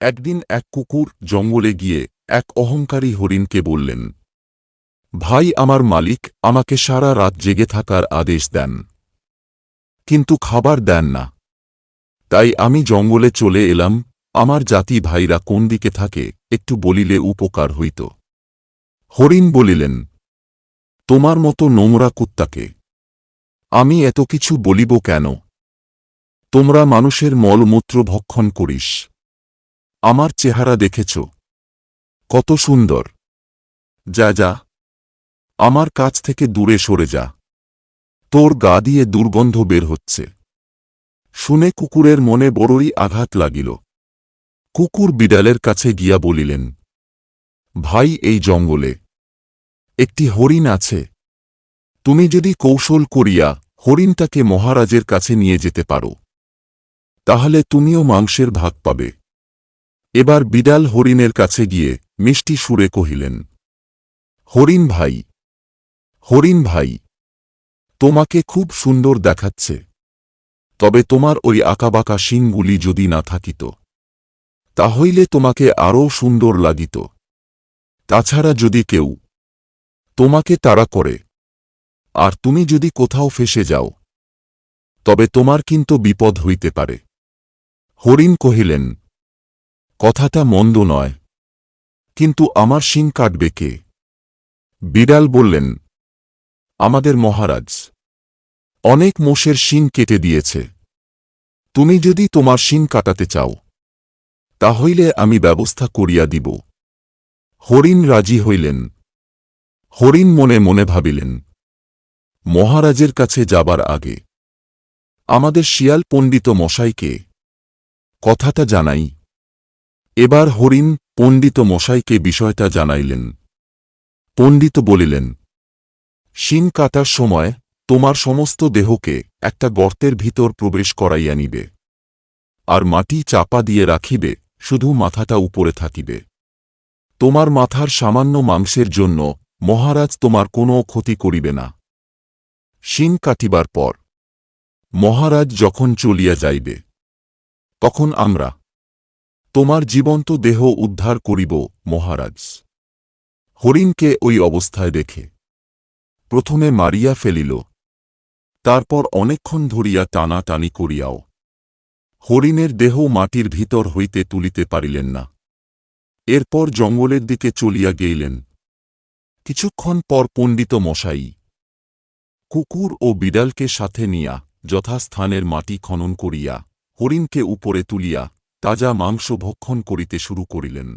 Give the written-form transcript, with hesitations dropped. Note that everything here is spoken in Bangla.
একদিন এক কুকুর জঙ্গলে গিয়ে এক অহংকারী হরিণকে বললেন, ভাই, আমার মালিক আমাকে সারা রাত জেগে থাকার আদেশ দেন, কিন্তু খাবার দেন না। তাই আমি জঙ্গলে চলে এলাম। আমার জাতি ভাইরা কোন দিকে থাকে একটু বলিলে উপকার হইত। হরিণ বলিলেন, তোমার মতো নোংরা কুত্তাকে আমি এত কিছু বলিব কেন? তোমরা মানুষের মলমূত্র ভক্ষণ করিস। আমার চেহারা দেখেছ, কত সুন্দর। যা যা, আমার কাছ থেকে দূরে সরে যা, তোর গা দিয়ে দুর্গন্ধ বের হচ্ছে। শুনে কুকুরের মনে বড়ই আঘাত লাগিল। কুকুর বিড়ালের কাছে গিয়া বলিলেন, ভাই, এই জঙ্গলে একটি হরিণ আছে। তুমি যদি কৌশল করিয়া হরিণটাকে মহারাজের কাছে নিয়ে যেতে পারো, তাহলে তুমিও মাংসের ভাগ পাবে। এবার বিড়াল হরিণের কাছে গিয়ে মিষ্টি সুরে কহিলেন, হরিণ ভাই, হরিণ ভাই, তোমাকে খুব সুন্দর দেখাচ্ছে, তবে তোমার ওই আঁকাবাঁকা শিংগুলি যদি না থাকিত, তাহলে তোমাকে আরও সুন্দর লাগিত। তাছাড়া যদি কেউ তোমাকে তাড়া করে আর তুমি যদি কোথাও ফেসে যাও, তবে তোমার কিন্তু বিপদ হইতে পারে। হরিণ কহিলেন, কথাটা মন্দ নয়, কিন্তু আমার শিং কাটবে কে? বিড়াল বললেন, আমাদের মহারাজ অনেক মোষের শিং কেটে দিয়েছে। তুমি যদি তোমার শিং কাটাতে চাও, তাহলে আমি ব্যবস্থা করিয়া দিব। হরিণ রাজি হইলেন। হরিণ মনে মনে ভাবিলেন, মহারাজের কাছে যাবার আগে আমাদের শিয়াল পণ্ডিত মশাইকে কথাটা জানাই। এবার হরিণ পণ্ডিত মশাইকে বিষয়টা জানাইলেন। পণ্ডিত বলিলেন, শিং কাটার সময় তোমার সমস্ত দেহকে একটা গর্তের ভিতর প্রবেশ করাইয়া নিবে, আর মাটি চাপা দিয়ে রাখিবে, শুধু মাথাটা উপরে থাকিবে। তোমার মাথার সামান্য মাংসের জন্য মহারাজ তোমার কোনো ক্ষতি করিবে না। শিং কাটিবার পর মহারাজ যখন চলিয়া যাইবে, তখন আমরা তোমার জীবন্ত দেহ উদ্ধার করিব। মহারাজ হরিণকে ওই অবস্থায় দেখে প্রথমে মারিয়া ফেলিল, তারপর অনেকক্ষণ ধরিয়া টানাটানি করিয়াও হরিণের দেহ মাটির ভিতর হইতে তুলিতে পারিলেন না। এরপর জঙ্গলের দিকে চলিয়া গেলেন। কিছুক্ষণ পর পণ্ডিত মশাই কুকুর ও বিড়ালকে সাথে নিয়া যথাস্থানের মাটি খনন করিয়া হরিণকে উপরে তুলিয়া তাজা মাংস ভক্ষণ করিতে শুরু করিলেন।